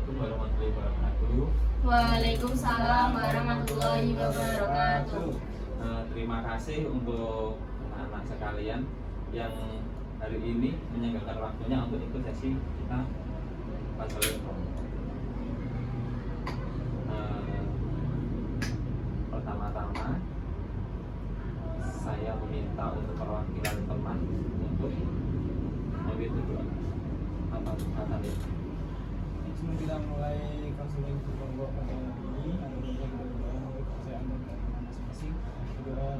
Assalamualaikum warahmatullahi wabarakatuh. Waalaikumsalam warahmatullahi wabarakatuh. Terima kasih untuk anak-anak sekalian yang hari ini menyempatkan waktunya untuk ikut sesi kita konseling. Pertama-tama saya meminta untuk perwakilan teman untuk memilih doa. Apa kata dia? Sebelum kita mulai konseling kelompok pada hari ini, ada beberapa doa untuk kesehatan dan keamanan masing-masing. Doa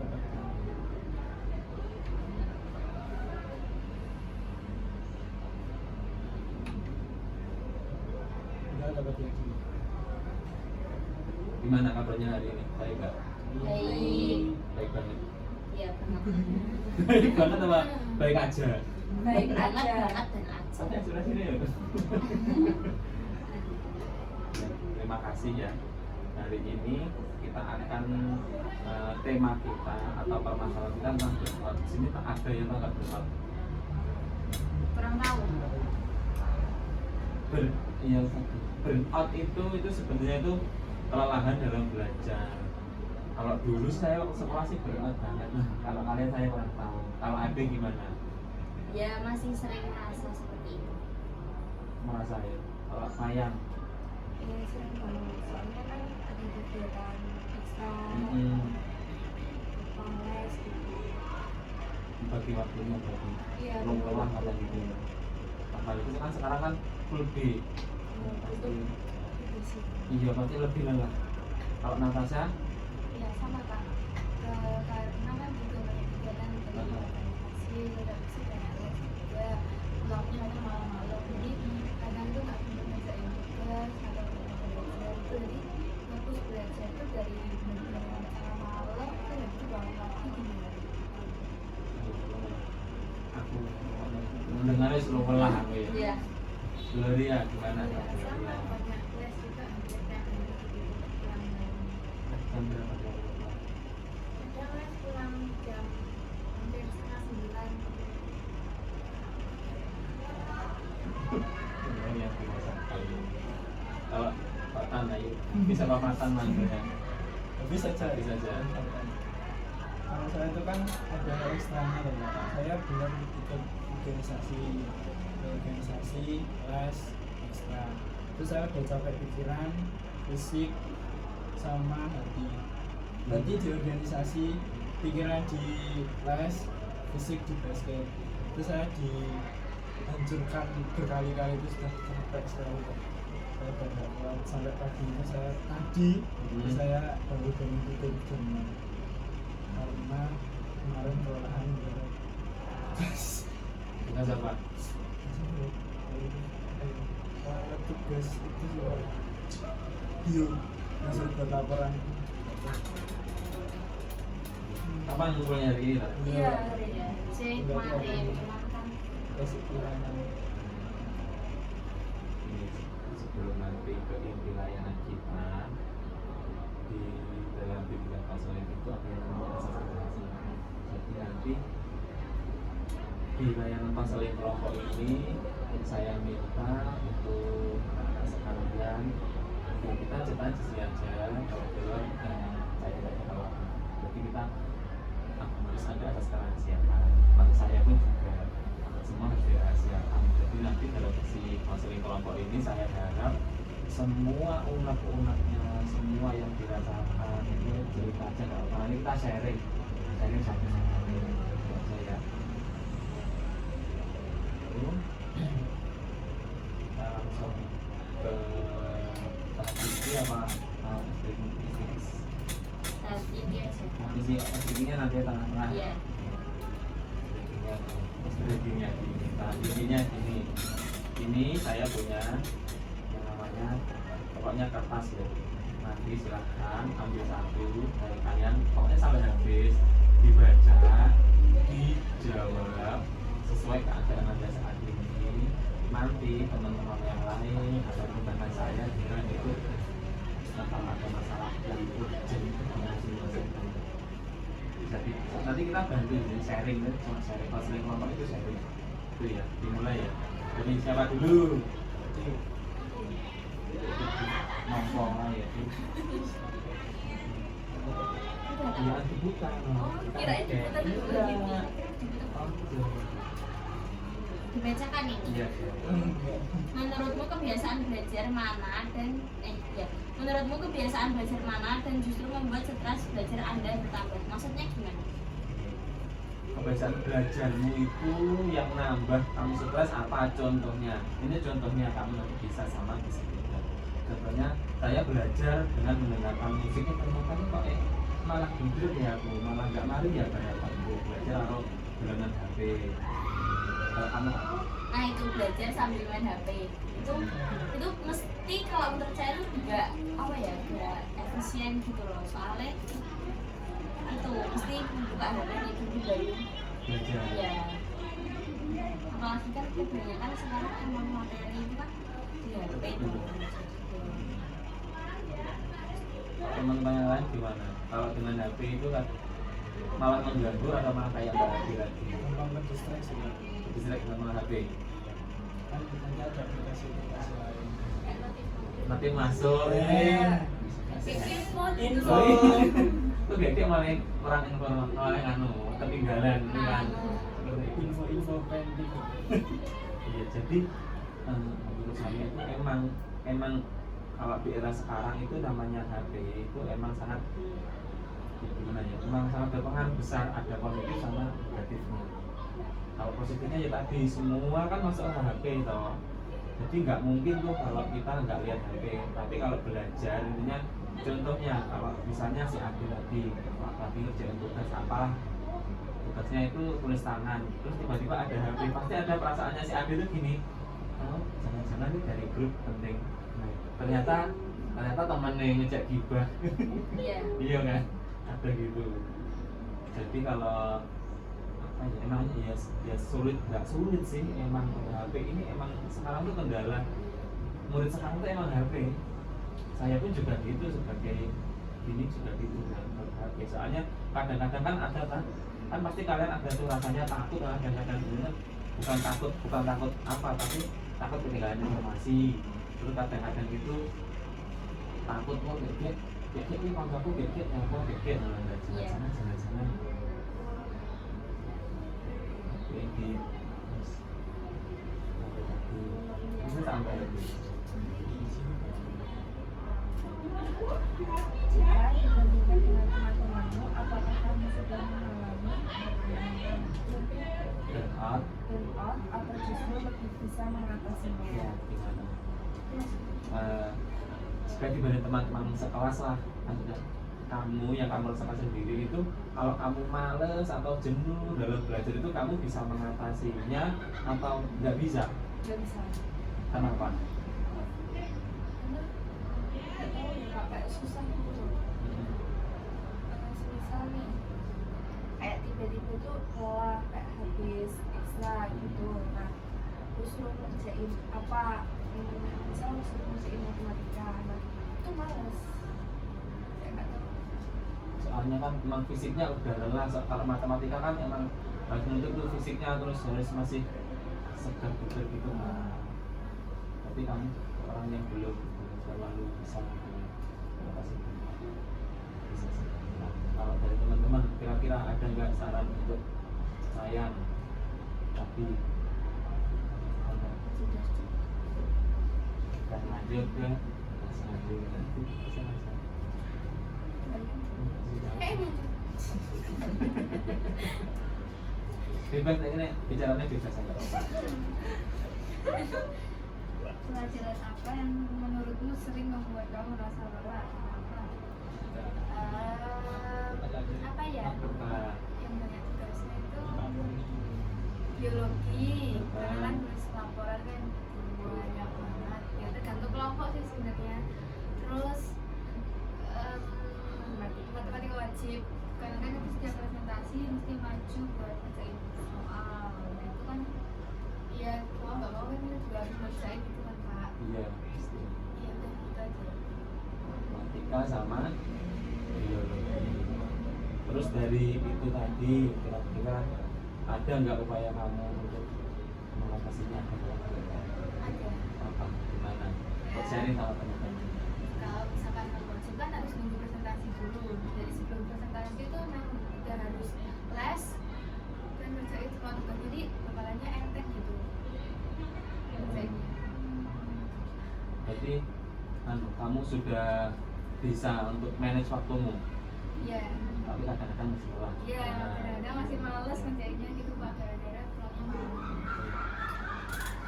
dapat diyakini. Gimana kabarnya hari ini? Baik nggak? Baik. Baik banget. Iya, benar. Baik banget apa? Baik aja. Baik aja. Banget dan aja. Sampai sudah sini ya. Terima kasih ya. Hari ini kita akan tema kita atau permasalahan kita tentang burnout. Di sini tak ada yang tahu nggak burnout. Kurang tahu. Iya, burnout itu sebenarnya itu kelelahan dalam belajar. Kalau dulu saya waktu sekolah sih burnout banget. Kalau kalian saya kurang tahu. Kalau ada gimana? Ya masih sering merasa seperti itu. Merasa ya. Kalau sayang. Ya sering banget. Soalnya kan ada kegiatan ekstra, les gitu. Bagi waktunya bagi Iya. belum keluar kalian gitu ya. Apalagi kan sekarang kan full day. Pasti iya pasti lebih lah. Kalau Natasha Ya sama Kak. Karena kan juga banyak kegiatan dari organisasi, redaksi dan les juga. Pulangnya kadang malam-malam. Jadi kadang tuh nggak bisa ngerjain tugas atau belajar itu. Jadi fokus belajar itu dari benar-benar tengah malam itu habis itu bangun lagi gimana? aku mendengarnya suruh lelah aku ya. Iya. Gloria gimana? Ya, sama banyak les juga hampir tiap hari gitu pulang Jam berapa? kadang les pulang jam hampir setengah 9. Ini yang biasa sekali. Kalau Pak Tan ayo bisa Pak Tan manggilnya. Bisa saja. Bisa saja. Kalau saya itu kan ada ekstranya dari Bapak. Saya belum ikut organisasi les ekstra. Terus saya udah capek pikiran, fisik, sama hati. Berarti di organisasi, pikiran di les, fisik di basket. Terus saya dihancurkan berkali-kali, itu sudah capek sekali. Saya udah gak kuat sampai pagi ini. Saya tadi saya baru bangun tidur jam 6 karena kemarin kelelahan berat. Kita siapa? Tugas itu juga bio hasil buat laporan. Kapan ngumpulnya hari ini lah? Iya, hari ya. Saya kemarin cuman kan Tes ulangan. Ini sebelum nanti ke inti layanan kita di dalam bimbingan konseling itu ada yang namanya asosiasi. Jadi nanti di layanan konseling kelompok ini saya minta untuk sekalian ya kita cerita sisi aja kalau belum saya tidak tahu. Jadi kita harus ada atas kerahasiaan. Maka saya pun juga semua harus dirahasiakan. Jadi nanti dalam sesi konseling kelompok ini saya harap semua unek-uneknya, semua yang dirasakan itu cerita aja nggak apa-apa. Ini kita sharing satu sama lain. Itu aja ya. Lalu kita langsung ke tahap isi apa tahap bisnis. tahap ini aja. Isinya nanti tengah-tengah. Iya. Readingnya gini, nah intinya gini, ini saya punya yang namanya pokoknya kertas ya. Nanti silahkan ambil satu dari kalian, pokoknya sampai habis dibaca, dijawab sesuai keadaan anda saat ini. Nanti teman-teman yang lain atau bahkan saya juga itu tentang ada masalah yang urgent masing-masing. Jadi nanti kita bantu sharing kan, cuma sharing konseling kelompok itu sharing itu ya, dimulai ya. Jadi siapa dulu? nongkrong lah ya itu. Iya anti buta. Oh, kirain diputar dulu gitu. Dibacakan ini. Iya. Menurutmu kebiasaan belajar mana dan menurutmu kebiasaan belajar mana dan justru membuat stres belajar Anda bertambah? Maksudnya gimana? Kebiasaan belajarmu itu yang nambah kamu stres apa contohnya? Ini contohnya kamu bisa sama bisa tidak. Contohnya saya belajar dengan mendengarkan musiknya ternyata kok malah tidur ya aku malah nggak mari ya kayak aku belajar atau dengan HP. Kalau kamu Nah itu belajar sambil main HP itu mesti kalau menurut saya itu juga apa ya gak efisien gitu loh, soalnya itu mesti buka HP gitu baru belajar. ya, apalagi kan kebanyakan sekarang emang materi itu kan di HP itu. Teman-teman yang lain gimana? Kalau dengan HP itu kan malah mengganggu atau malah kayak nggak lagi gampang ke distraksi ya. distract sama HP. Kan nanti ada aplikasi-aplikasi lain. Nanti masuk. Info Info. Itu kayak malah orang info malah anu ketinggalan gitu kan. Info-info pending. Iya jadi menurut saya itu emang kalau di era sekarang itu namanya HP itu emang sangat gimana ya, emang sangat berpengaruh besar, ada positif sama negatifnya. Kalau positifnya ya tadi semua kan masuk ke HP toh, jadi nggak mungkin tuh kalau kita nggak lihat HP. Tapi kalau belajar intinya contohnya kalau misalnya si Adi tadi lagi ngerjain tugas apa, tugasnya itu tulis tangan, terus tiba-tiba ada HP, pasti ada perasaannya si Adi itu gini, oh jangan-jangan ini dari grup penting. ternyata temennya ngejak gibah. Iya. Iya kan, ada gitu. Jadi kalau apa ya emangnya ya sulit, nggak sulit sih emang HP ini emang sekarang tuh kendala murid sekarang tuh emang HP. Saya pun juga gitu sebagai ini juga gitu kan HP. Soalnya kadang-kadang kan ada kan pasti kalian ada tuh rasanya takut lah kadang-kadang, bukan takut apa, tapi takut ketinggalan informasi. Terus kadang-kadang gitu takut mau geget ini koncoku geget yang mau geget jangan-jangan ini bisa sampai Jika dibandingkan dengan teman-temanmu, apakah kamu sudah mengalami burnout burnout atau justru lebih bisa mengatasinya? ya gimana jika dibanding teman-teman sekelas lah kamu yang kamu rasakan sendiri itu, kalau kamu males atau jenuh dalam belajar itu kamu bisa mengatasinya atau nggak bisa? Gak bisa. Kenapa? Karena nggak tahu ya, kayak susah gitu. Semisal nih kayak tiba-tiba tuh lelah, kayak habis ekstra gitu. Nah terus suruh ngerjain apa, misal suruh ngerjain matematika, nah itu males. Saya nggak tahu. Soalnya kan memang fisiknya udah lelah. Kalau matematika kan emang harus menuntut tuh fisiknya, terus harus masih segar bugar gitu. Nah, tapi kamu orang yang belum terlalu bisa mengatasi bisa sih. Nah, kalau dari teman-teman kira-kira ada nggak saran untuk saya tapi dan lanjut ke nanti bisa bebas ini bicaranya bebas aja. Pelajaran apa yang menurutmu sering membuat kamu merasa lelah? Apa ya? Yang banyak tugasnya itu biologi, karena kan tulis laporan kan banyak banget. Ya tergantung kelompok sih sebenarnya. Terus matematika wajib, karena kan itu setiap presentasi mesti maju buat ngerjain soal. Nah itu kan ya mau nggak mau kan kita juga harus ngerjain gitu kan Kak. Iya, pasti. Iya udah gitu aja. Matematika sama biologi. Terus dari itu tadi kira-kira ada nggak upaya kamu untuk mengatasinya? Ada. Apa? Gimana? Kok sharing sama teman-teman? Berarti kamu sudah bisa untuk manage waktumu, Iya. tapi kadang-kadang masih lelah. Iya, kadang-kadang masih males ngerjainnya gitu Pak, gara-gara pulangnya malam.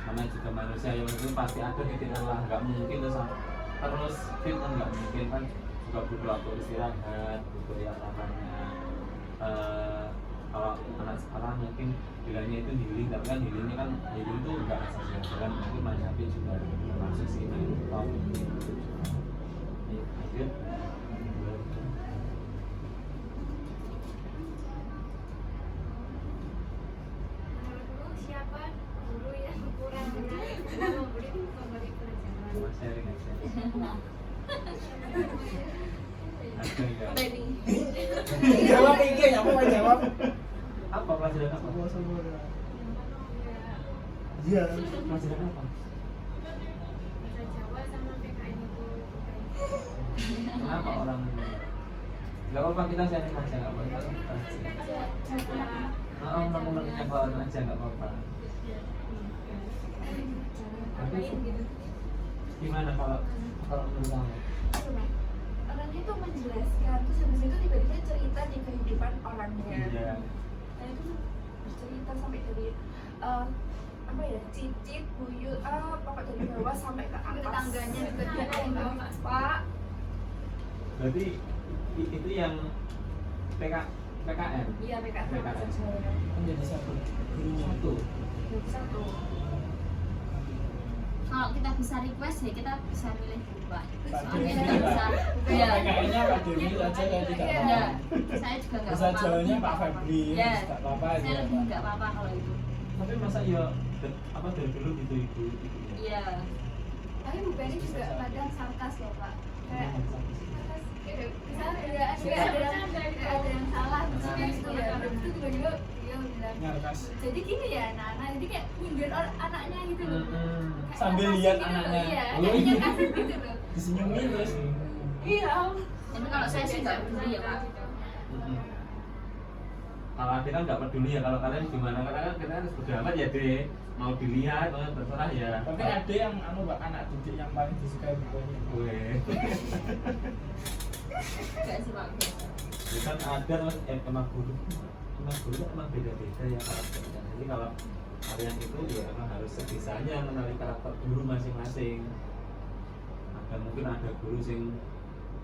Karena juga manusia yang itu pasti ada titik lelah, nggak mungkin terus fit kan, nggak mungkin kan, juga butuh waktu istirahat, butuh yang namanya kalau anak sekarang mungkin bilangnya itu healing, tapi kan healingnya kan healing itu nggak asal jalan-jalan, mungkin main HP juga termasuk sih, main laptop gitu. Iya, lanjut. Menurutmu siapa guru yang kurang menarik dalam memberi pelajaran? Cuma sharing aja. Ada nggak? Udah nih. Jawab iki, aku mau jawab. Apa pelajaran apa? Apa semua? Ya, Iya. Pelajaran apa? bahasa Jawa sama PKN itu. Kenapa orang nggak apa-apa, kita sharing aja, nggak apa-apa. Oh, ulang-ulangnya bawaan aja nggak apa-apa. Ngapain gitu? Gimana kalau menurut kamu? Orangnya itu menjelaskan, terus habis itu tiba-tiba cerita di kehidupan orangnya. Iya. Nah itu bercerita sampai dari apa ya, cicit, buyut, pokok dari bawah sampai ke atas. Tetangganya juga dia Iya, Pak. Berarti itu yang PKN. Iya, PKN. Kan jadi satu gurunya Satu. Jadi satu. Kalau kita bisa request ya kita bisa milih guru Pak. Pak Soalnya Dewi, nggak bisa. Iya. PKN-nya Pak Dewi aja ya tidak Iya. Ya, apa-apa. saya juga nggak Bisa apa-apa. jalannya Pak Febri, Ya. nggak apa-apa aja. Saya lebih nggak apa-apa kalau itu. Tapi masa ya apa dari dulu gitu ibu gitu ya? Iya. Tapi Bu Penny juga kadang sarkas loh Pak. Kayak misalnya ada yang salah misalnya gitu ya, habis itu tiba-tiba dia bilang Nyarkas. jadi gini ya anak-anak, jadi kayak nyindir anaknya gitu loh. Kayak Sambil apa sih lihat gitu loh, anaknya. iya, Oh, kayak iya. nyarkasin gitu loh. Disenyumin terus. Iya. Tapi kalau saya sih nggak peduli ya Pak. Kalau Ade kan nggak peduli ya, kalau kalian gimana, karena kan kita harus bodo amat ya deh, mau dilihat mau terserah ya. Tapi ada yang Pak, anak didik yang paling disukai bukunya. Gue Nggak sih Pak. ya kan ada emang guru emang beda-beda ya karakternya. Jadi kalau kalian itu ya emang harus sebisanya mengenali karakter guru masing-masing. Ada mungkin ada guru sing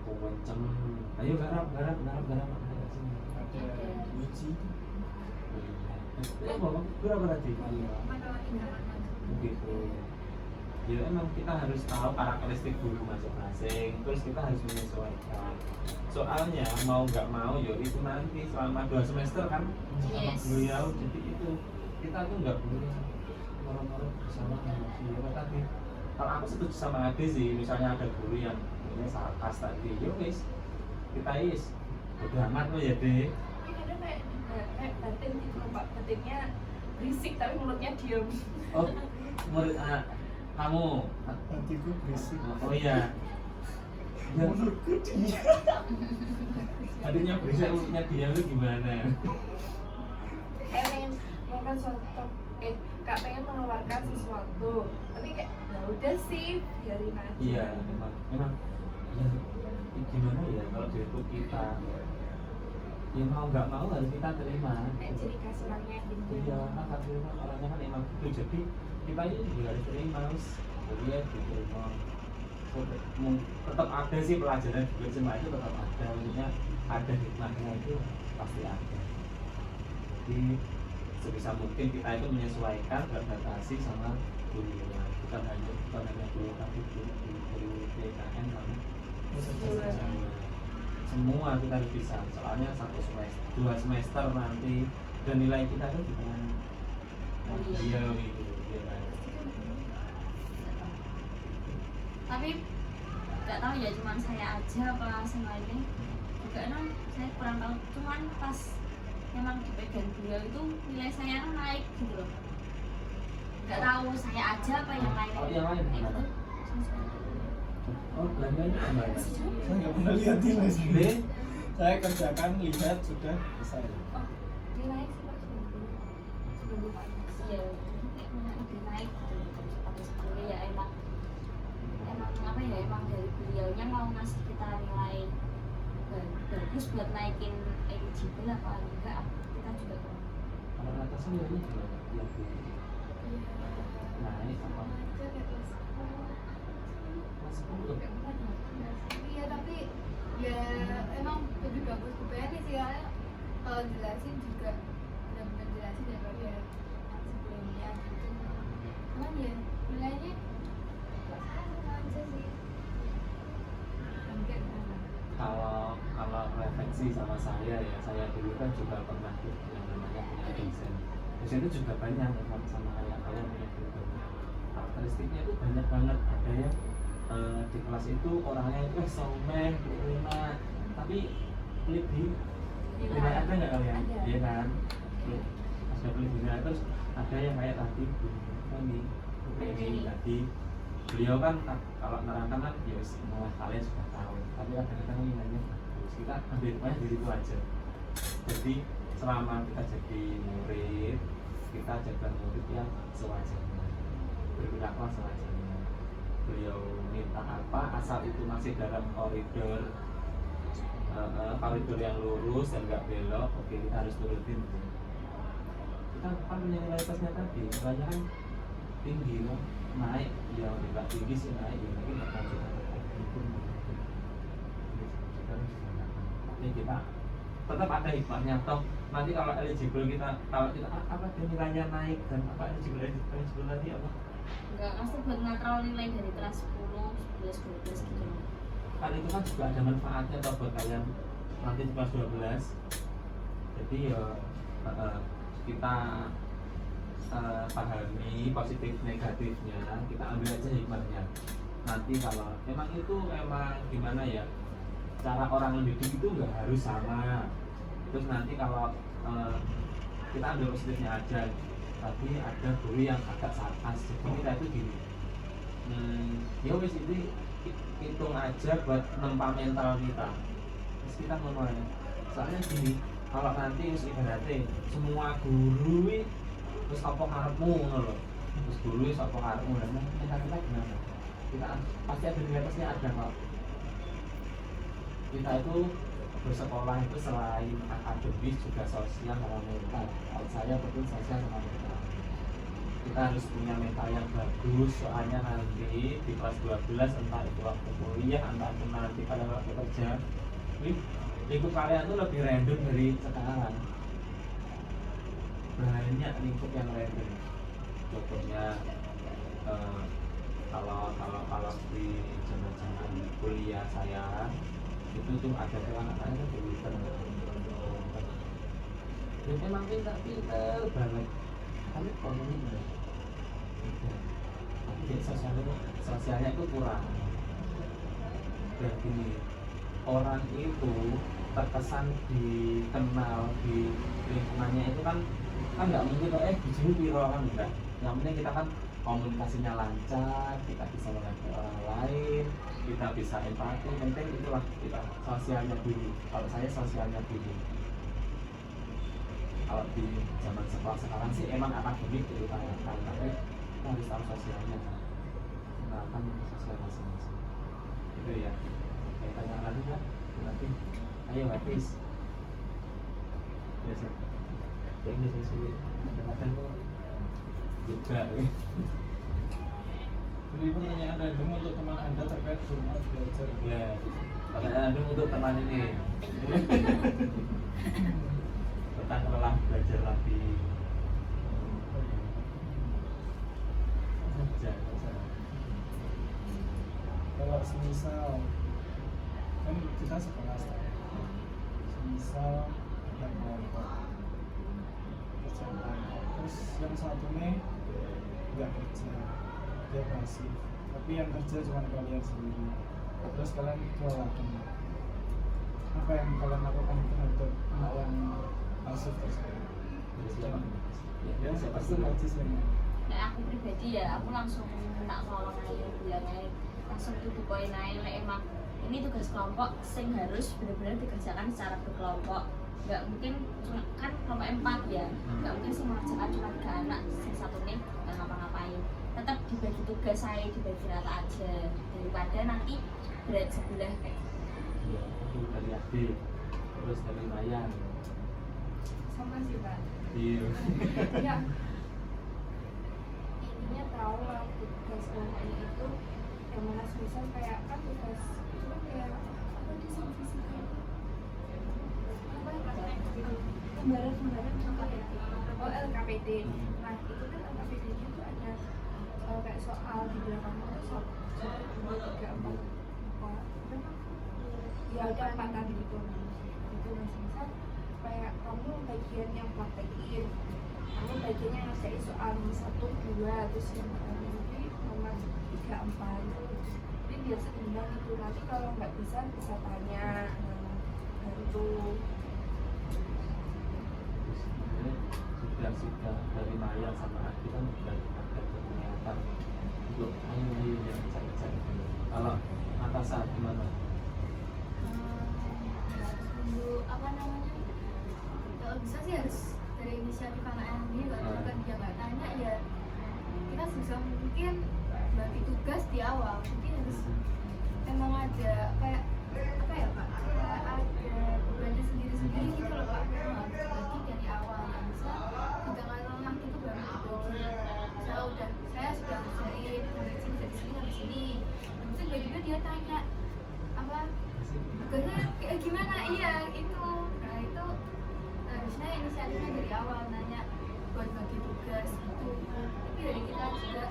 kenceng, ayo garap Ada uji. apa guru apa tadi? Matematika. Begitu. Ya emang kita harus tahu karakteristik guru masing-masing, terus kita harus menyesuaikan. Soalnya mau nggak mau ya itu nanti selama 2 semester kan sama Yes. beliau, jadi itu kita tuh nggak boleh orang-orang bersama ya tadi. Kalau aku setuju sama Ade sih, misalnya ada guru yang ini sarkas tadi, yo wis kita udah amat lo ya deh. Tapi kadang kayak batin gitu loh, Pak. Batinnya berisik tapi mulutnya diem. Oh murid kamu, Hatiku berisik. oh iya. Ya, Mulutku dia. adiknya berisik, mulutnya dia lu gimana? Kayak pengen melakukan suatu, Kak pengen mengeluarkan sesuatu. Tapi kayak ya udah sih, biarin aja. Iya, memang ya, gimana ya kalau itu kita ya mau nggak mau harus kita terima. Kayak ciri khas orangnya gitu. Iya, kan orangnya kan emang gitu, jadi kita ini juga harus terima, harus lihat gitu. Tetap ada sih pelajaran juga, cuma itu tetap ada, maksudnya ada hikmahnya itu pasti ada. Jadi sebisa mungkin kita itu menyesuaikan, beradaptasi sama dunia, bukan hanya guru tapi guru PKN sama semua kita harus bisa. Soalnya 2 semester nanti dan nilai kita itu dengan dia gitu ya kan. Tapi nggak tahu ya, cuman saya aja apa sama ini juga saya kurang tahu, cuman pas memang dipegang beliau itu nilai saya naik gitu loh. Nggak tahu saya aja apa yang lain. Oh, yang lain Kayak gimana? gitu. Oh, belanjanya gimana? Saya nggak pernah lihat nilai sih. B? Saya kerjakan, lihat, sudah selesai. Dia naik sih, Pak. 90 panas. Iya, kayak lebih naik gitu. Tapi sebetulnya ya emang bagus buat naikin eligible apa enggak kita juga kurang. Kalau atasan ya ini gimana? Lebih naik apa? Kelas 10. Iya tapi ya emang lebih bagus ke BNI sih ya. Kalau jelasin juga benar-benar jelasin daripada ya sebelumnya gitu. Cuman ya nilainya sama aja sih. Mungkin Kalau refleksi sama saya ya, saya dulu kan juga pernah yang namanya punya dosen. Dosen itu juga banyak sama kayak kalian punya guru. Karakteristiknya itu banyak banget. Ada yang di kelas itu orangnya itu someh, terima, tapi lebih nilai ada nggak kalian? Ada. Iya kan? Ada lebih nilai terus ada yang kayak tadi ini tadi beliau kan kalau nerangkan kan ya malah kalian sudah tahu, tapi kadang-kadang nilainya bagus. Kita ambil banyak dari itu aja. Jadi selama kita jadi murid, kita jaga murid yang sewajarnya, berperilaku sewajarnya. Beliau minta apa, asal itu masih dalam koridor koridor yang lurus dan nggak belok, oke kita harus turutin. Kita kan punya nilai tesnya tadi, nilainya kan tinggi loh, naik ya tidak tinggi sih naik ya mungkin akan kita tapi kita tetap ada hikmahnya toh nanti kalau eligible kita kalau kita apa nilainya naik dan apa eligible tadi apa Enggak, maksudnya buat ngontrol nilai dari kelas 10, 11, 12 gitu. kan itu kan juga ada manfaatnya toh buat kalian nanti di kelas 12 jadi ya kita pahami positif negatifnya, kita ambil aja hikmahnya. Nanti kalau emang itu emang gimana ya, cara orang mendidik itu nggak harus sama. Terus nanti kalau kita ambil positifnya aja, tapi ada guru yang agak sarkas. Jadi kita itu gini, ya wis itu hitung aja buat nempa mental kita. Terus kita ngomong, soalnya gini, kalau nanti wis ibaratnya semua guru terus apa karepmu ngono lho. Terus guru wis apa karepmu lha kita gimana? Kita pasti ada nilai tesnya ada kok. Kita itu bersekolah itu selain akademis juga sosial sama mental. Kalau saya betul sosial sama mental. Kita harus punya mental yang bagus soalnya nanti di kelas 12 entah itu waktu kuliah entah itu nanti pada waktu kerja lingkup kalian tuh lebih random dari sekarang. Banyak lingkup yang random. Contohnya kalau di zaman kuliah saya itu tuh ada tuh anak-anaknya pinter. Dan emang pinter banget. Tapi komunikasi jadi sosialnya itu kurang. Dan gini, orang itu terkesan dikenal di lingkungannya itu kan nggak mungkin bijine piro kan enggak. Yang penting kita kan komunikasinya lancar, kita bisa mengerti orang lain, kita bisa empati, penting itulah kita sosialnya dulu. Kalau saya sosialnya dulu. Kalau di zaman sekolah sekarang sih emang akademik diutamakan, tapi kita harus tahu sosialnya. Kenalkan sosial masing-masing. Itu ya. Kayak tanya lagi ya, nanti. Ayo habis. Biasa. Yang di sini kadang-kadang kok juga. Jadi pertanyaan random untuk teman Anda terkait format belajar. Ya. Pertanyaan random untuk teman ini. Tentang lelah belajar lagi. Kalau semisal kan kita sekelas, semisal ada kelompok kerja kelompok, terus yang satunya nggak kerja, dia pasif, tapi yang kerja cuma kalian sendiri, terus kalian kewalahan. Apa yang kalian lakukan terhadap anak yang pasif tersebut? Ya, Siapa pasti sih? najis memang. Nah, aku pribadi ya, aku langsung tak tolong aja bilang aja langsung itu poin aja lah emang ini tugas kelompok sing harus benar-benar dikerjakan secara berkelompok. Nggak mungkin cuma kan kelompok 4 ya, nggak mungkin sih mengerjakan cuma 3 anak, sing satu nih nggak ngapa-ngapain. Tetap dibagi tugas saya, dibagi rata aja daripada nanti berat sebelah kayak Ya, itu dari adik. terus dari Mayan. Sama sih Pak. Iya. Ya intinya tahu lah tugas kelompoknya itu yang mana misal kayak kan tugas itu kan kayak apa di sini fisika apa gambaran oh LKPD. Nah itu kan LKPD itu ada kayak soal di belakangnya itu soal 2, 3, 4 ya ada 4 tadi itu misal kayak kamu bagian yang praktekin, kamu bagiannya ngerjain soal 1, 2, terus yang nanti nomor 3, 4 jadi biar seimbang itu, nanti kalau nggak bisa tanya bantu. Sudah dari Mayan sama Adi kan sudah ada peningkatan untuk ayo yang cari-cari dulu. Kalau Natasha gimana? Tunggu apa namanya, kalau bisa sih harus dari inisiatif anak sendiri. Kalau kan dia nggak tanya ya kita susah mungkin bagi tugas di awal, mungkin harus memang ada kayak apa ya Pak, kayak ada bebannya sendiri-sendiri gitu loh Pak. Harus bagi dari awal, nggak bisa kita ngalah gitu baru dibagi. Saya sudah ngerjain dari sini sampai sini, terus tiba-tiba dia tanya apa tugasnya kayak gimana, iya itu. Nah itu harusnya inisiatifnya dari awal nanya buat bagi tugas gitu, tapi dari kita juga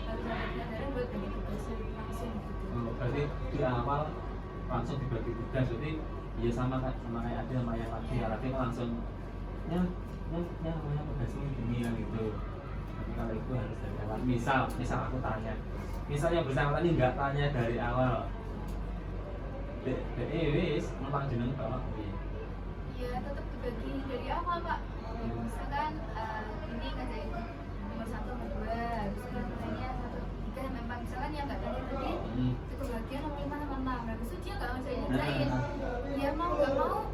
harus ada kesadaran buat bagi tugasnya langsung gitu. Berarti di awal langsung dibagi tugas, jadi ya sama kayak Adi sama yang tadi ya, Adi kan langsung namanya tugas ini yang gitu. Tapi kalau itu harus dari awal. Misal aku tanya, misal yang bersangkutan ini nggak tanya dari awal, wis numpang jeneng tolong. Iya tetap dibagi dari awal Pak. Misalkan ini ngerjain nomor 1 sama 2, habis itu nanya 1, 3 sampai 4. Misalkan yang nggak tanya tadi itu bagian nomor 5 sama 6. Nah besok dia nggak ngerjain, dia mau nggak mau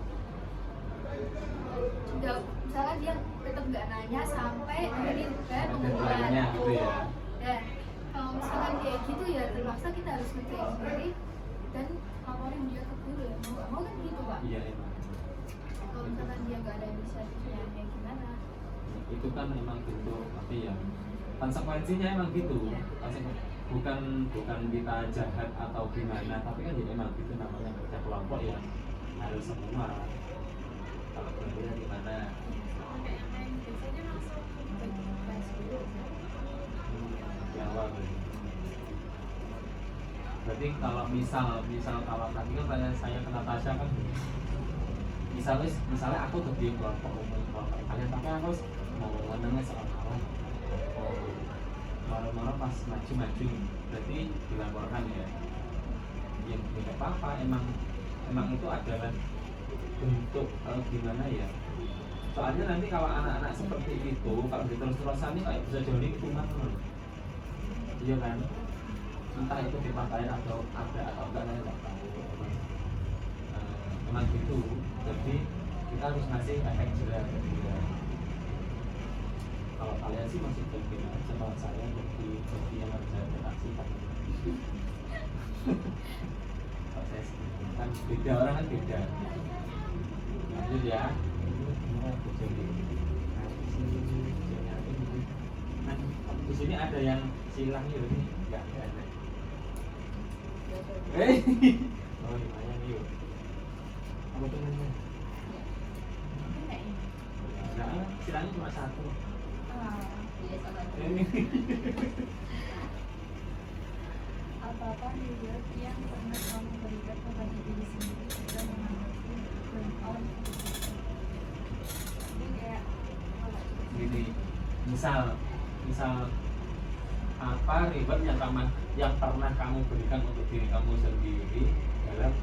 udah, misalkan dia tetap nggak nanya sampai hari kan pengumuman gitu ya. Dan kalau misalkan kayak gitu ya terpaksa kita harus ngerjain sendiri dan laporin dia ke guru ya, mau nggak mau kan gitu Pak. Iya emang. Kalau misalkan dia nggak ada inisiatifnya kayak gimana. Itu kan memang bentuk tapi ya konsekuensinya emang gitu. Bukan kita jahat atau gimana, tapi kan ya memang gitu, namanya kerja kelompok ya harus semua. Kalau berbeda gimana? Biasanya langsung bagi tugas dulu. Di awal berarti kalau misal kalau tadi kan tanya saya ke Natasha kan, misalnya aku di kelompok umum kelompok kalian, tapi aku mau menengah soal marah-marah pas maju berarti dilaporkan ya. Yang tidak apa-apa, emang itu adalah bentuk gimana ya, soalnya nanti kalau anak-anak seperti itu kalau diterus-terusan ini kayak bisa jadi hitungan loh, iya kan, entah itu dipakai atau ada atau enggak saya nggak tahu. Memang gitu, jadi kita harus ngasih efek jerah ke dia. Kalau kalian sih masih berpikir aja, kalau saya jadi yang harus saya adaptasi kan. Kalau saya kan beda, orang kan beda. Lanjut ya. Nah, di sini ada yang silang yuk, enggak ada. Oh lumayan yuk. Apa tuh namanya? Nah, silangnya cuma 1. Apa-apa reward yang pernah kamu berikan kepada diri sendiri sudah menghadapi burnout. Ini kayak Gini, misal apa reward yang pernah kamu berikan untuk diri kamu sendiri dalam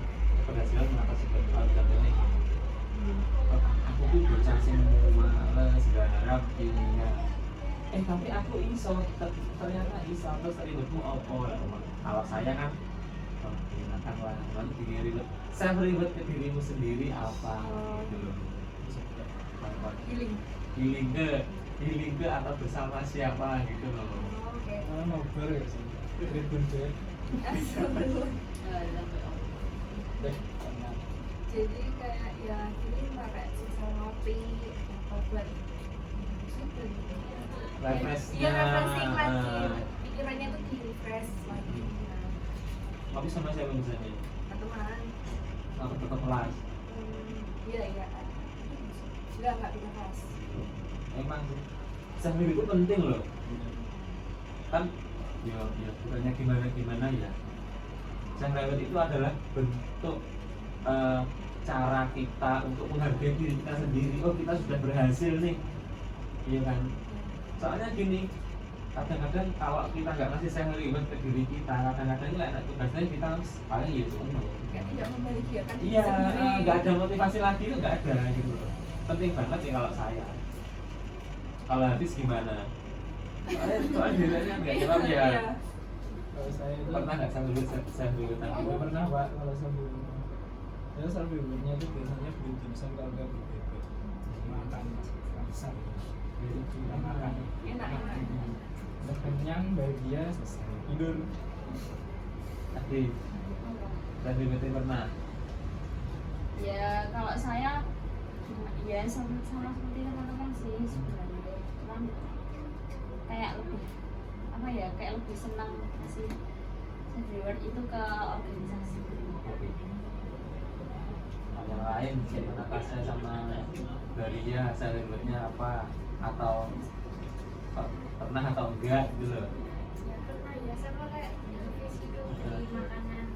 keberhasilan mengatasi burnout. Contohnya aku tuh bocah sing males garap kimia, tapi aku iso, ternyata iso, terus rewardmu apa? Kalau saya kan gunakan lah diri reward, self reward ke dirimu sendiri apa gitu loh. Healing ke atau bersama siapa gitu loh. Oke. Nobar ya sih. Ribun deh. Astagfirullah. Ternyata jadi kayak ya ini pakai sisa ngopi atau buat sudah Refreshnya, iya refreshing lagi pikirannya tuh di refresh lagi Tapi sama siapa misalnya? teman Aku tetap kelas. iya enggak pindah kelas Emang sih, self itu penting loh. Kan, ya bukannya gimana ya. Self itu adalah bentuk cara kita untuk menghargai diri kita sendiri. Oh, kita sudah berhasil nih, iya kan? Soalnya gini, kadang-kadang kalau kita nggak ngasih self reward ke diri kita, kadang-kadang ini enak tugasnya kita paling ya cuma kayak tidak membahagiakan diri iya, sendiri. nggak ada motivasi lagi itu nggak ada gitu loh. Penting banget sih kalau saya. Kalau habis gimana? Soalnya dirinya nggak jawab ya. Iya. Kalau saya itu Pernah nggak sambil nggak pernah Pak kalau sambil saya sambil nya itu biasanya beli dimsum kalau nggak beli bebek makan besar kita makan Enak. udah kenyang bahagia selesai tidur. Adi, tadi betul pernah. Ya kalau saya ya sama seperti teman-teman sih sebenarnya, cuman kayak lebih apa ya, kayak lebih senang sih reward itu ke organisasi. Yang lain gimana kasnya sama Daria, rewardnya apa atau pernah atau enggak gitu loh. Ya pernah ya, sama kayak reviews itu beli makanan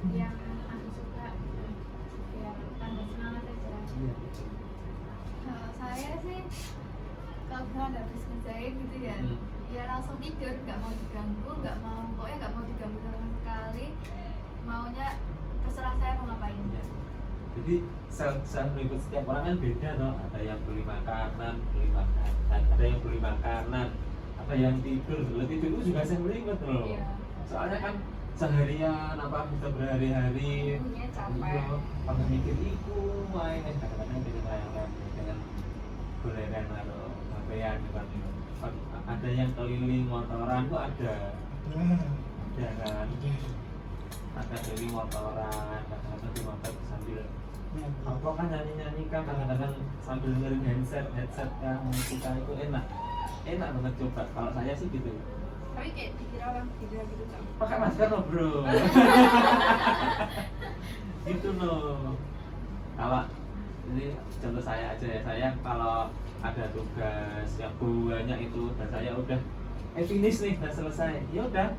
yang aku suka, yang tambah semangat aja. Iya. Kalau saya sih kalau misalnya habis ngerjain gitu ya, ya langsung tidur, nggak mau diganggu, pokoknya nggak mau diganggu sama sekali, maunya terserah saya mau ngapain. Iya. Jadi self reward setiap orang kan beda loh. Ada yang beli makanan, ada yang beli makanan, ada yang tidur. Kalau tidur itu juga self reward loh. Iya. Soalnya kan seharian apa bisa berhari-hari Punya capek. pakai mikir iku main kadang-kadang dengan layangan dengan goleran atau HP-an kan. Ada yang keliling motoran tuh ada kan, ada keliling motoran, kadang-kadang di motor sambil apa kan nyanyi kan, kadang-kadang sambil dengerin headset kan, musik itu enak banget coba. Kalau saya sih gitu, Tapi kayak dikira orang gila gitu kan. pakai masker loh bro. Gitu loh. Kalau ini contoh saya aja ya, saya kalau ada tugas yang banyak itu dan saya udah finish nih, udah selesai, ya udah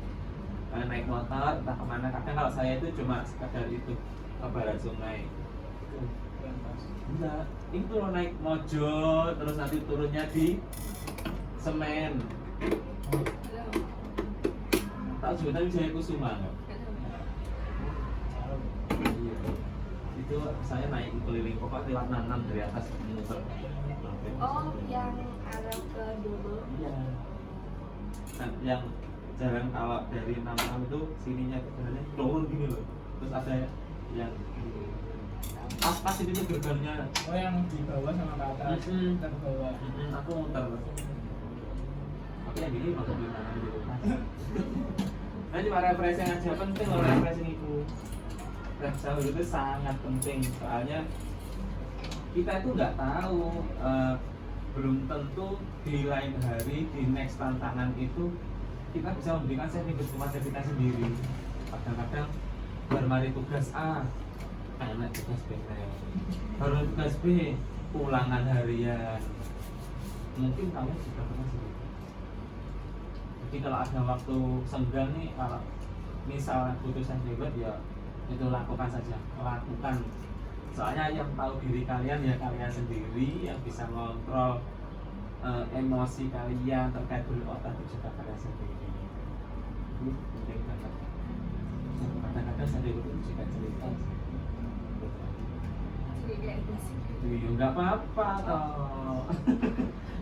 naik motor entah kemana. Kadang kalau saya itu cuma sekedar itu ke barat sungai. Enggak, itu loh naik mojo terus nanti turunnya di semen. Tahu sebenarnya Wijaya Kusuma nggak? Iya. Itu saya naik keliling pokok lewat Nanam dari atas muter. Oh, yang arah ke dulu. Iya. Kan yang jalan kalau dari Nanam itu sininya ke jalannya turun gini loh. Terus ada yang pas itu tuh gerbangnya. Oh yang di bawah sama ke atas kita ke bawah. Aku muter. Tapi yang gini masuk di Nanam di rumah. Nah cuma refreshing aja, penting loh refreshing itu. Refreshing itu sangat penting soalnya kita itu nggak tahu, belum tentu di lain hari, di next tantangan itu kita bisa memberikan sertifikat kepada kita sendiri. Kadang-kadang baru mari tugas A, enak tugas B, baru tugas B, ulangan harian. Mungkin kamu sudah pernah sih. Jadi kalau ada waktu senggang nih, kalau misal butuh sertifikat ya itu lakukan saja, lakukan. Soalnya yang tahu diri kalian ya kalian sendiri, yang bisa ngontrol emosi kalian terkait berotak itu juga kalian sendiri. Itu penting banget. Kadang-kadang sendiri itu juga cerita. Jadi kayak gitu. Ya nggak apa-apa toh.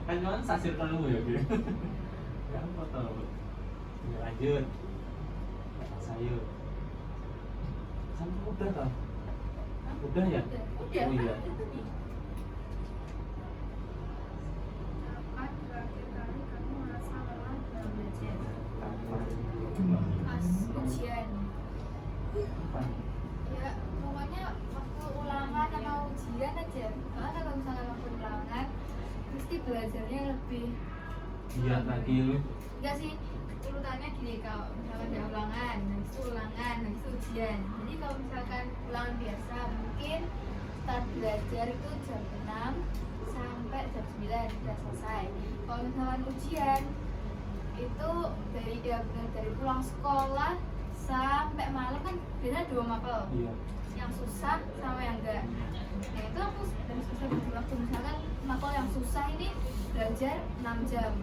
Kan cuma sasir kamu ya gitu. Nggak apa toh. Ya, lanjut. Sayur. Sampai udah toh. Udah ya? Udah. Oh iya. Itu nih. Kapan terakhir kali kamu merasa lelah dalam belajar? Kapan? Pas ujian. Kapan? Ya pokoknya waktu ulangan belajarnya lebih giat lagi lu. enggak sih, urutannya gini, kalau misalkan ada ulangan, habis itu ulangan, habis itu ujian. Jadi kalau misalkan ulangan biasa mungkin start belajar itu jam 6 sampai jam 9 sudah selesai. Kalau misalkan ujian itu dari benar dari pulang sekolah sampai malam kan biasanya 2 mapel, Iya. yang susah sama yang enggak. Nah itu aku dari susah bagi waktu, misalkan mapel yang susah ini belajar 6 jam,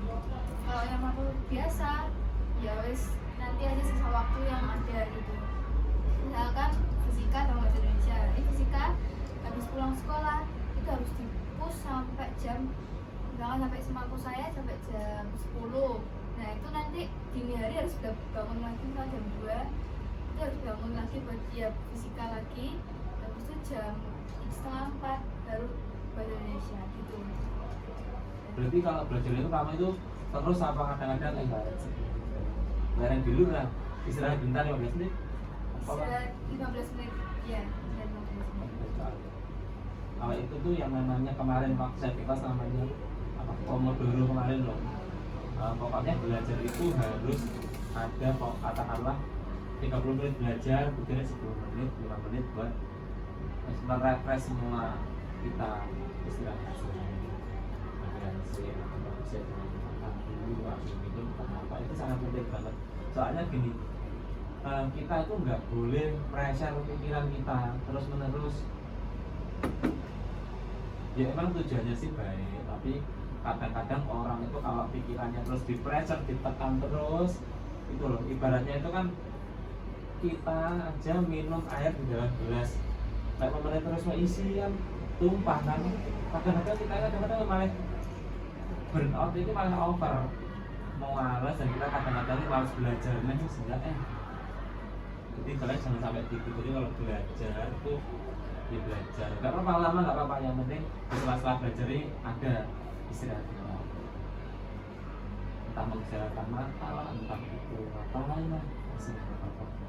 kalau yang mapel biasa ya wes nanti aja sisa waktu yang ada gitu. Misalkan fisika sama bahasa Indonesia, ini fisika habis pulang sekolah itu harus dipus sampai jam, misalkan sampai semampu saya sampai jam 10. Nah itu nanti dini hari harus udah bangun lagi, misalkan jam 2 itu harus bangun lagi buat tiap fisika lagi, habis itu jam 3:30 baru bahasa Indonesia gitu. Berarti kalau belajar itu kamu itu terus apa kadang-kadang enggak? Lereng dulu lah, istirahat bentar 15 menit. Apa? Istirahat 15 menit, ya, istirahat 15 menit. Kalau itu tuh yang namanya kemarin waktu saya di kelas namanya apa? Pomodoro kemarin loh. Pokoknya belajar itu harus ada kok katakanlah 30 menit belajar, kemudian 10 menit, 5 menit buat merefresh semua kita istirahat. Bisa makan dulu, langsung minum apa itu sangat penting banget. Soalnya gini, kita itu nggak boleh pressure pikiran kita terus menerus. Ya emang tujuannya sih baik, tapi kadang-kadang orang itu kalau pikirannya terus di pressure, ditekan terus, itu loh. Ibaratnya itu kan kita aja minum air di dalam gelas, kayak pemerintah terus mengisi kan tumpah kan. Kadang-kadang kita malah burn out itu malah over, mau malas dan kita kadang-kadang malas belajar sehingga jadi kalian jangan sampai gitu. Jadi kalau belajar itu ya belajar, nggak apa-apa lama, nggak apa-apa, yang penting setelah belajar ini ada istirahat kita, entah mengerjakan mata lah, entah itu apa lain lah, masih nggak apa-apa.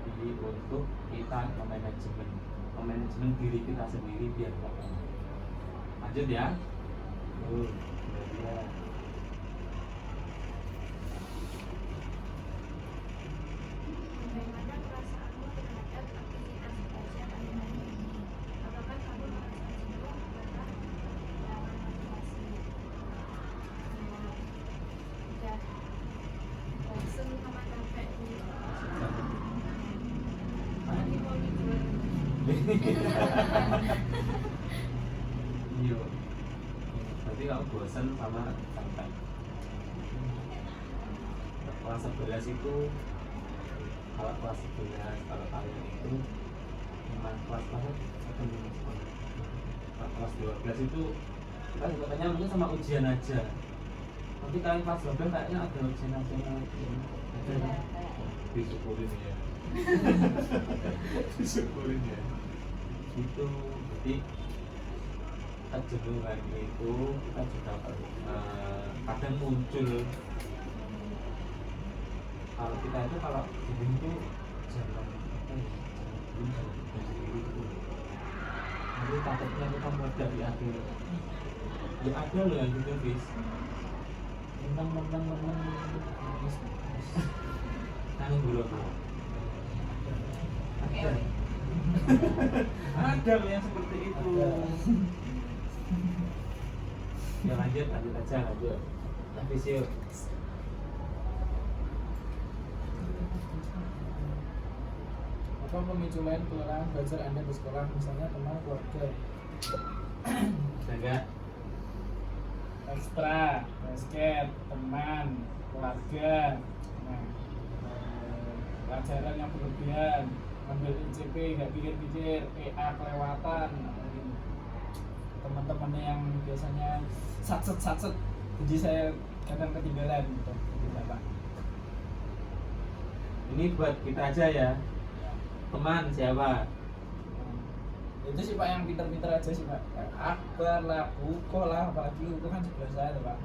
Jadi untuk kita memanajemen diri kita sendiri biar nggak apa-apa. Lanjut ya. Belajar. Bagaimana perasaanmu terhadap aktivitas belajar akhir-akhir ini? Apakah kamu merasa jenuh ataukah kehilangan motivasi? Udah bosen sama capek nih. Lagi mau tidur. Iya. Berarti kamu bosan sama sampai kelas 11 itu, kalau kelas 11 kalau kalian itu memang kelas banget atau minus banget. Kalau kelas 12 itu kita sebenarnya mungkin sama ujian aja. Nanti kalian kelas 12 kayaknya ada ujian aja lagi. Ada disyukurin ya. Disyukurin ya. Itu berarti kejenuhan itu kita juga kadang muncul. Kalau kita itu kalau jenuh itu jangan sendiri gitu. Nanti takutnya kita meledak di akhir. Ya ada loh yang gitu guys. Menang tanggung dulu. Ada loh yang seperti itu. Ya lanjut aja. Habis yuk. Apa pemicu lain kelelahan belajar Anda di sekolah, misalnya teman, keluarga? Enggak. Ekstra, basket, teman, keluarga, nah, pelajaran yang berlebihan, ambil ICP, nggak pikir-pikir, PA kelewatan, mungkin teman-temannya yang biasanya satset, jadi saya kadang ketinggalan gitu. Bapak. Ini buat kita aja ya. Teman siapa? Itu sih Pak yang pinter-pinter aja sih Pak. Akbar lah, Uko lah, apalagi Uko kan sebelah saya tuh Pak.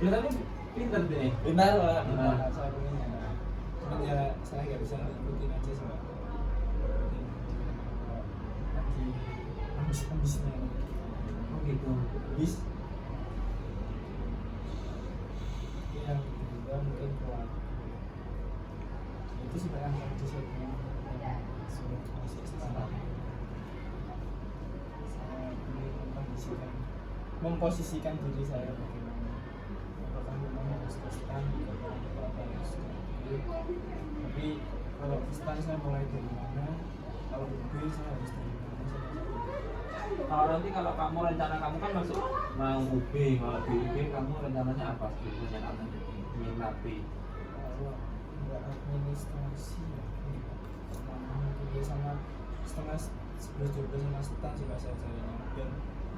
Ya tapi pinter deh. Benar Pak, benar. Saya pengen ya. Cuman ya saya nggak bisa ngikutin aja sih Pak. Lagi ambis-ambisnya. Oh gitu. bis yang kedua mungkin kuat itu sebenarnya yang disebutnya sulit masuk sekarang saya ingin memposisikan diri saya bagaimana apakah memang harus ke stan atau harus ke B. Tapi kalau ke stan saya mulai dari mana, kalau ke B saya harus dari mana, saya nggak tahu. Kalau kamu rencana kamu kan masuk mau UB, kalau di UB kamu rencananya apa sebetulnya kamu ingin latih? Kalau nggak administrasi ya mungkin sama setengah 11-12 sama stan juga saya cari, dan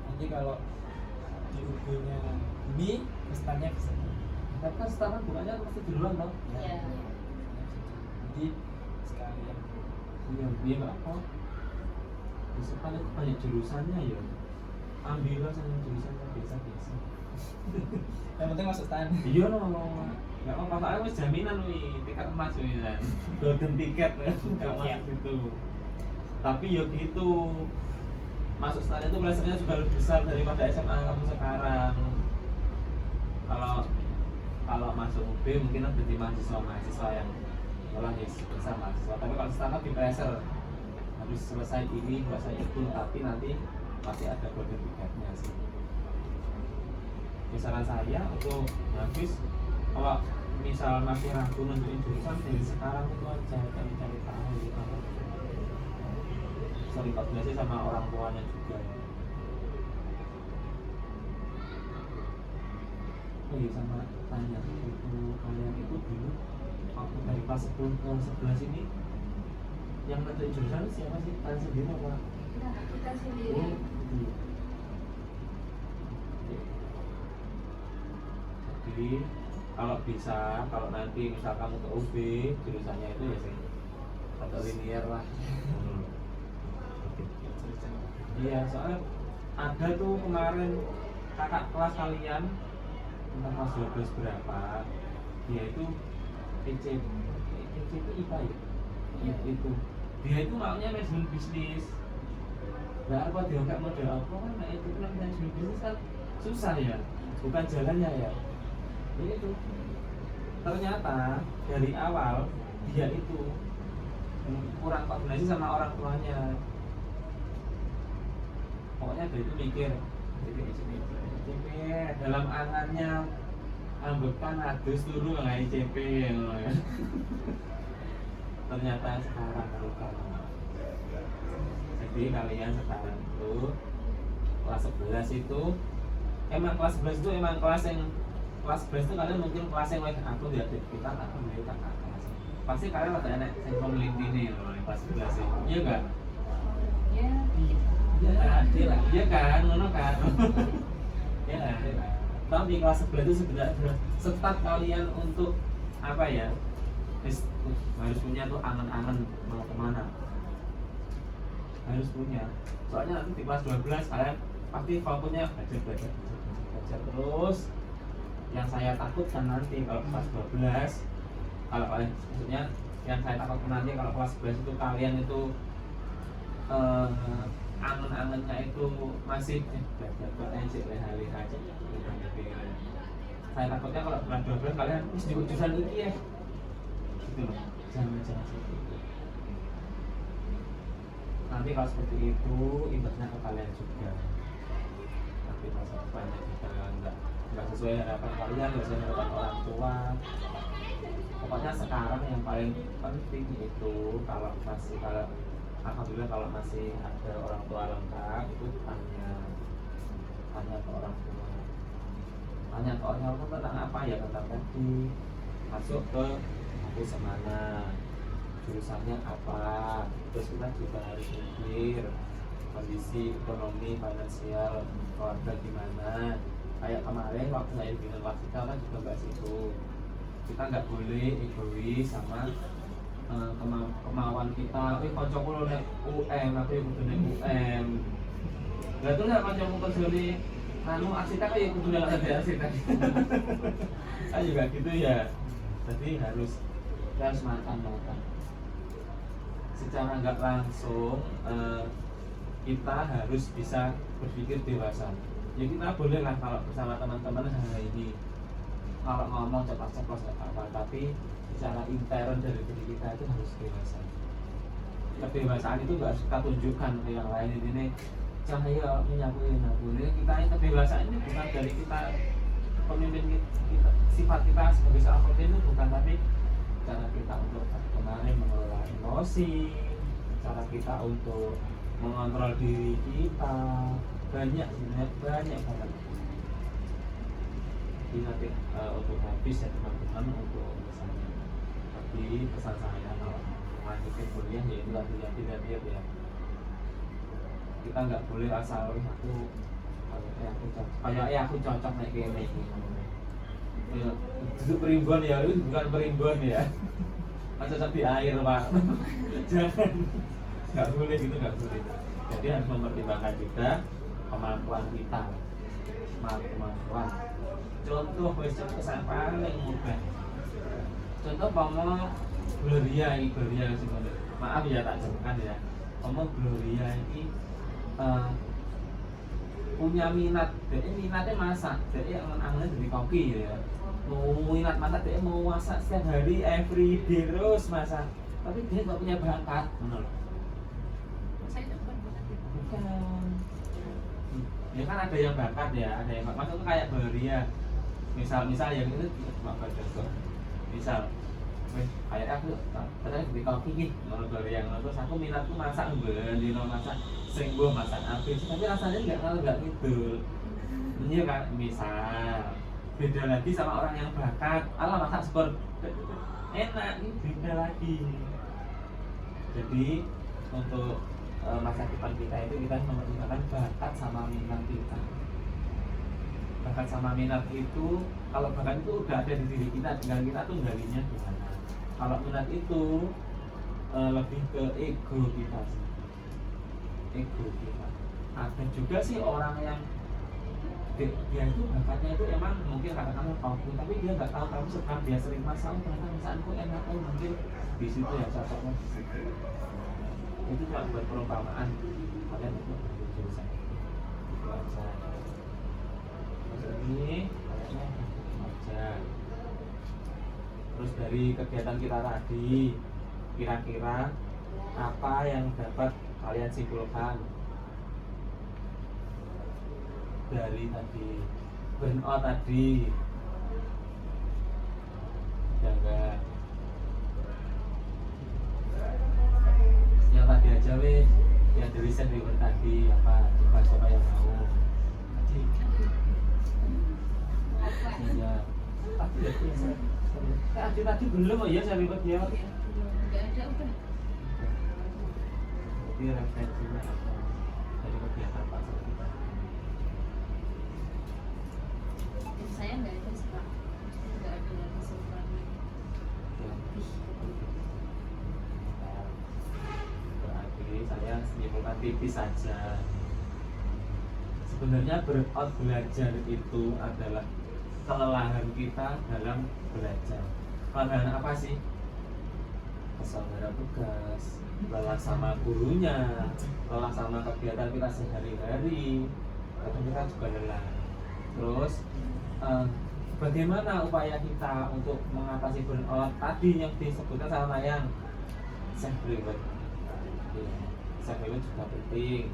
nanti kalau di UB nya ini stannya ke sana. Tapi kan sekarang bukannya pasti duluan dong? Iya. Jadi sekalian Iya, dia nggak apa. Bisa kan itu banyak jurusannya ya. Ambillah saja jurusannya biasa-biasa. yang penting masuk stan. Iya no, nggak apa-apa. Soalnya wis jaminan nih tiket emas nih kan. Golden tiket ya, nggak masuk itu. Tapi ya gitu. Masuk stan itu pressure-nya juga lebih besar daripada SMA kamu sekarang. Kalau masuk UB mungkin ada di mahasiswa yang malah besar mahasiswa. Tapi kalau stan di pressure harus selesai ini, selesai itu, tapi nanti pasti ada golden ticketnya sih. Misalkan saya untuk habis, kalau misal masih ragu nentuin jurusan dari sekarang itu aja cari tahu gitu. Sering koordinasi sama orang tuanya juga. Oh iya, sama tanya itu kalian itu dulu waktu dari kelas 10 ke 11 ini yang nentuin jurusan siapa sih? Kalian sendiri apa? Kita sendiri. Oh, gitu. Jadi kalau bisa, kalau nanti misal kamu ke UB jurusannya itu ya sih atau linear lah. Iya, soalnya ada tuh kemarin kakak kelas kalian entah kelas 12 berapa, dia itu EC itu IPA ya? Iya itu. Dia itu maunya manajemen bisnis. Nah apa dia nggak model apa kan? Nah itu kan manajemen bisnis kan susah ya, bukan jalannya ya. Jadi itu ternyata dari awal dia itu kurang koordinasi sama orang tuanya. Pokoknya dia itu mikir dalam angannya ambekan adus turu nggak ICP ya. Ternyata sekarang luka. Jadi kalian sekarang itu kelas 11 itu emang kelas 11 itu emang kelas 11 itu kalian mungkin kelas yang lain aku di adik kita akan melihat kelas. Pasti kalian ada enak yang melintini loh kelas 11 ini. Iya enggak? Ya. Iya lah. Iya kan, ngono kan. Ya kan. Tapi kelas 11 itu sebenarnya start kalian untuk apa ya? Harus punya tuh angan-angan mau kemana. Harus punya. Soalnya nanti di kelas 12 kalian pasti fokusnya belajar terus. Yang saya takutkan nanti kalau kelas 12, kalau kalian maksudnya yang saya takutkan nanti kalau kelas 11 itu kalian itu angan-angannya itu masih belajar sih leha-leha aja. Saya takutnya kalau kelas 12 kalian di jurusan ini ya gitu loh, jangan seperti itu. Nanti kalau seperti itu imbasnya ke kalian juga. Tapi masa depannya juga nggak sesuai harapan kalian, nggak sesuai harapan orang tua. Pokoknya sekarang yang paling penting itu kalau alhamdulillah kalau masih ada orang tua lengkap itu tanya ke orang tua, tanya ke orang tua tentang apa ya, tentang tadi masuk ke kampus mana, jurusannya apa, terus kita juga harus mikir kondisi ekonomi finansial keluarga gimana. Kayak kemarin waktu saya bilang waktu kita kan juga bahas itu, kita nggak boleh egois sama kemauan kita. Kancaku lo nek UM, aku yang kudu nek UM. Lah terus nek kancaku kerjane anu arsitek ya kudu nek ada arsitek. Saya juga gitu ya. Jadi harus matang-matang. Secara nggak langsung kita harus bisa berpikir dewasa. ya kita boleh lah kalau bersama teman-teman ini kalau ngomong ceplos-ceplos gak apa-apa, tapi secara intern dari diri kita itu harus dewasa. Kedewasaan itu nggak harus kita tunjukkan ke yang lain. Ini cahaya menyapu ini kita, kedewasaan ini bukan dari kita pemimpin kita, sifat kita sebagai seorang pemimpin itu bukan, tapi cara kita untuk kemarin mengelola emosi, cara kita untuk mengontrol diri kita, banyak banget. Jadi nanti untuk habis ya teman-teman untuk misalnya, tapi pesan saya kalau lanjutin kuliah ya itu hati-hati ya. Kita nggak boleh asal aku cocok naik kayak ya, itu perimbun ya, itu bukan perimbun ya. Cocok di air pak. Jangan, nggak boleh gitu, nggak boleh. Jadi harus mempertimbangkan juga kemampuan kita, kemampuan. Contoh kesan paling mudah. Contoh Gloria sebenarnya. Maaf ya tak jemkan ya. Gloria ini punya minat, jadi minatnya masak, jadi angan-angannya jadi koki ya. Minat masak, dia mau masak setiap hari, everyday terus masak. Tapi dia nggak punya bakat, benar? Saya itu bukan bakat itu. Bukan. Ya kan ada yang bakat ya, ada yang bakat itu kayak Gloria. Misal yang itu bakat contoh. Misal, kayak aku ternyata di kopi nih, menurut Gloria yang terus aku minatku masak dino masak sering gua masak habis, tapi rasanya nggak gitu. Iya kan, misal beda lagi sama orang yang bakat, ala masak super enak, ini beda lagi. Jadi untuk masa depan kita itu kita mempertimbangkan bakat sama minat kita. Bakat sama minat itu, kalau bakat itu udah ada di diri kita, tinggal kita tuh galinya gimana. Kalau minat itu lebih ke ego kita sih. Ego kita. Ada juga sih orang yang dia itu bakatnya itu emang mungkin katakanlah kopi, tapi dia nggak tahu, tapi sekarang dia sering masak, ternyata masakanku enak, mungkin di situ ya cocoknya di situ. Itu cuma buat perumpamaan, kalian itu jurusan itu aja. Terus ini kayaknya aja. Terus dari kegiatan kita tadi, kira-kira apa yang dapat kalian simpulkan dari tadi burnout tadi? Ya enggak, yang tadi aja weh, yang dari riset tadi apa, coba siapa yang mau tadi? Iya tadi belum. Oh iya, saya ribet ya. Nggak ada udah. Jadi referensinya apa dari kegiatan Pak Serta? Saya nggak ada sih Pak, nggak ada kesimpulan. Berarti saya menyimpulkan tipis saja. Sebenarnya burnout belajar itu adalah kelelahan kita dalam belajar. Kelelahan apa sih? Kesal gara tugas, lelah sama gurunya, lelah sama kegiatan kita sehari-hari, kadang kita juga lelah. Terus bagaimana upaya kita untuk mengatasi burnout tadi yang disebutkan sama Mayang? Self reward. Self reward juga penting.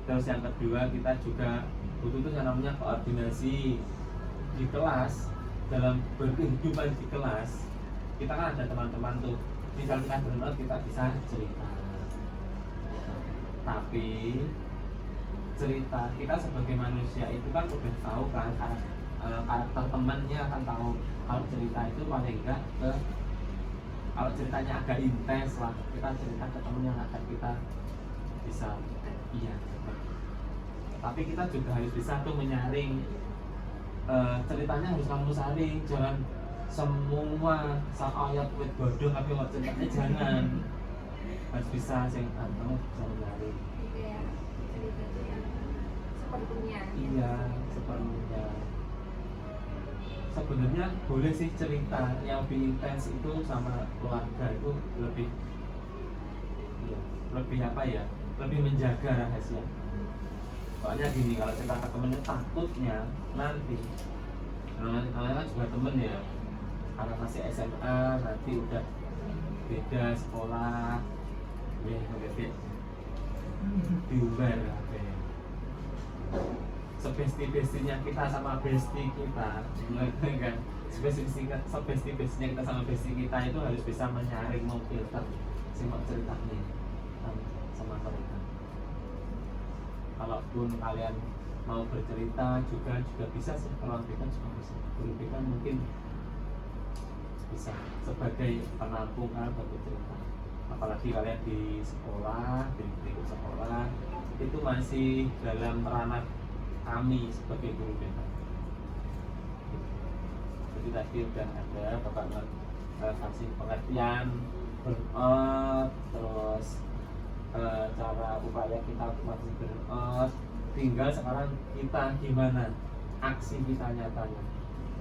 Terus yang kedua, kita juga butuh itu yang namanya koordinasi di kelas. Dalam berkehidupan di kelas, kita kan ada teman-teman tuh, misal kita burnout kita bisa cerita. Tapi cerita kita sebagai manusia itu kan udah tahu kan karakter temannya, kan tahu kalau cerita itu paling enggak ke, kalau ceritanya agak intens lah, kita cerita ke teman yang akan kita bisa iya. Tapi kita juga harus bisa tuh menyaring, ceritanya harus kamu saring, jangan semua ayat wit bodong tapi mau ceritanya jangan. Harus bisa sing kamu bisa menyaring. Iya, cerita yang sepertinya. Iya, sepertinya. Sebenarnya boleh sih cerita yang lebih intens itu sama keluarga itu lebih, iya, lebih apa ya? Lebih menjaga rahasia. Soalnya gini, kalau cerita ke temennya takutnya nanti namanya kan juga temen ya, karena masih SMA nanti udah beda sekolah, beda diumbar sebesti-bestinya kita sama besti kita kan, sebesti-bestinya kita sama besti kita itu harus bisa menyaring, memfilter simak ceritanya sama mereka. Kalaupun kalian mau bercerita juga bisa sih, kalau kita juga bisa, guru kita mungkin bisa sebagai penampung kan bercerita. Apalagi kalian di sekolah, di lingkup sekolah itu masih dalam ranah kami sebagai guru kita. Jadi tadi udah ada Bapak kasih pengertian burnout, terus cara upaya kita untuk mengatasi burnout. Tinggal sekarang kita gimana aksi kita nyatanya,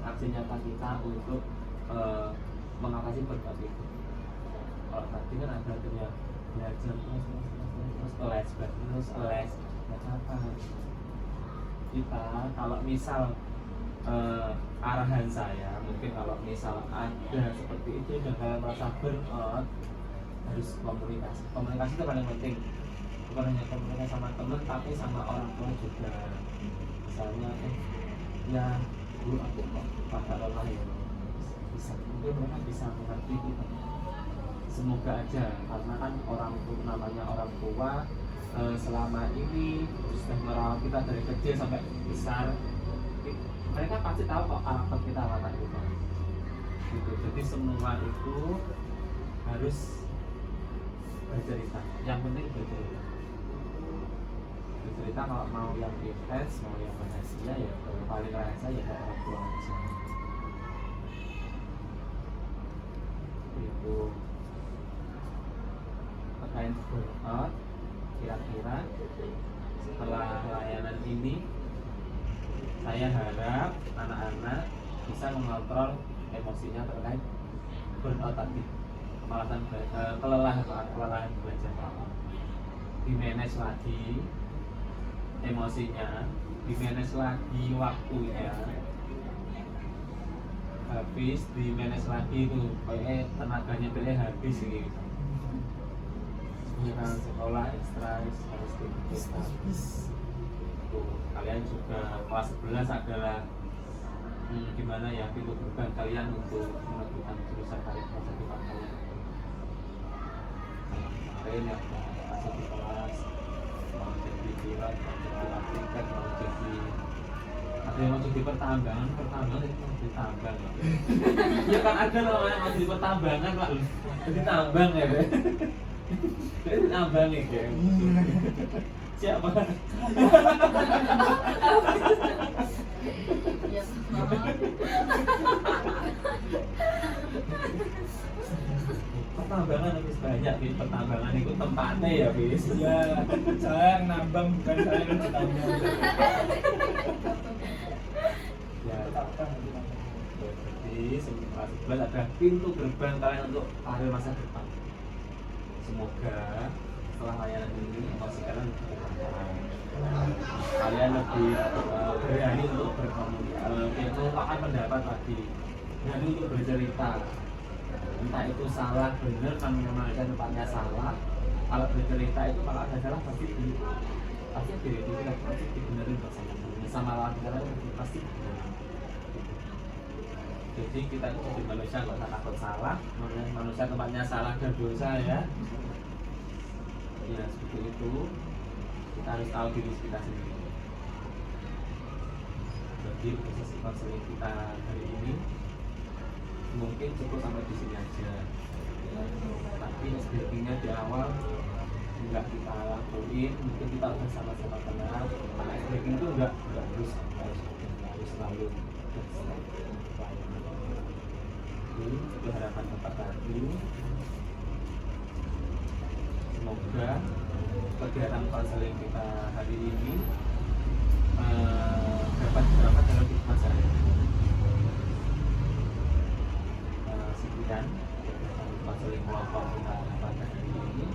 aksi nyata kita untuk mengatasi burnout itu. Kalau tadi kan ada artinya belajar terus les apa kita, kalau misal arahan saya mungkin kalau misal ada seperti itu dan kalian merasa burnout, harus komunikasi itu paling penting. Bukan hanya komunikasi sama teman tapi sama orang tua juga. Misalnya ya guru aku kok pada lelah ya, bisa mungkin mereka bisa mengerti kita. Semoga aja, karena kan orang tua, namanya orang tua selama ini sudah merawat kita dari kecil sampai besar, mereka pasti tahu kok karakter kita anak itu gitu. Jadi semua itu harus bercerita, yang penting bercerita. Kalau mau yang intens, mau yang rahasia ya paling rahasia ya ke orang tua aja. Itu terkait burnout, kira-kira setelah layanan ini saya harap anak-anak bisa mengontrol emosinya terkait burnout tadi, kelelahan belajar, di manage lagi emosinya, di manage lagi waktunya, habis di manage lagi itu kayak tenaganya pilih habis gitu. Dengan sekolah ekstra harus dibutuhkan. Kalian juga kelas 11 adalah gimana ya, pintu gerbang kalian untuk menentukan jurusan karir masa depan kalian. Kemarin ya masih di kelas mau jadi pilot, mau jadi aplikasi, mau jadi ada yang mau jadi pertambangan itu mau jadi tambang. Ya kan ada loh yang mau jadi pertambangan pak, jadi tambang ya deh. Jadi tambang nih geng. Siapa? Ya, Pertambangan habis banyak nih, pertambangan itu tempatnya ya bis. Ya, saya yang nambang bukan saya yang ditambang. Ya, jadi kelas 11 ada pintu gerbang kalian untuk karir masa depan. Semoga setelah layanan ini emosi kalian lebih berkembang. Kalian lebih berani untuk mengungkapkan pendapat tadi, berani untuk bercerita. Entah itu salah, benar, namanya tempatnya salah. Kalau bercerita itu kalau ada salah pasti dibenerin sama lawan bicara pasti benar. Jadi kita itu jadi manusia nggak usah takut salah, manusia tempatnya salah dan dosa ya. Ya seperti itu, kita harus tahu diri kita sendiri. Jadi proses konseling kita hari ini mungkin cukup sampai di sini aja. Tapi SBP-nya di awal nggak kita lakuin, mungkin kita udah sama-sama kenal. Karena SBP itu nggak harus selalu itu harapan Bapak tadi. Semoga kegiatan konseling kita hari ini dapat dalam kehidupan saya. Sekian konseling kelompok kita pada hari ini.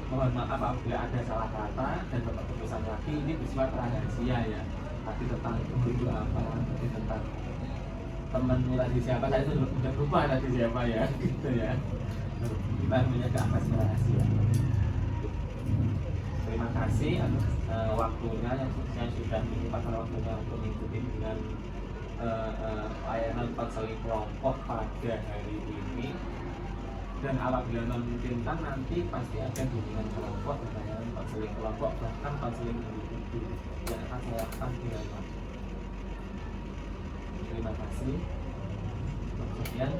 mohon maaf apabila ada salah kata dan Bapak tulisan lagi, ini bersifat rahasia ya. Tadi tentang itu apa, tadi tentang temanmu tadi siapa, saya sudah lupa tadi siapa ya, gitu ya. Kita menjaga atas rahasia. Terima kasih atas waktunya yang saya sudah menyempatkan waktunya untuk mengikuti dengan layanan konseling kelompok pada hari ini. Dan apabila memungkinkan nanti pasti ada hubungan kelompok dan layanan konseling kelompok, bahkan konseling individu yang akan saya lakukan di rumah. Terima kasih. Kemudian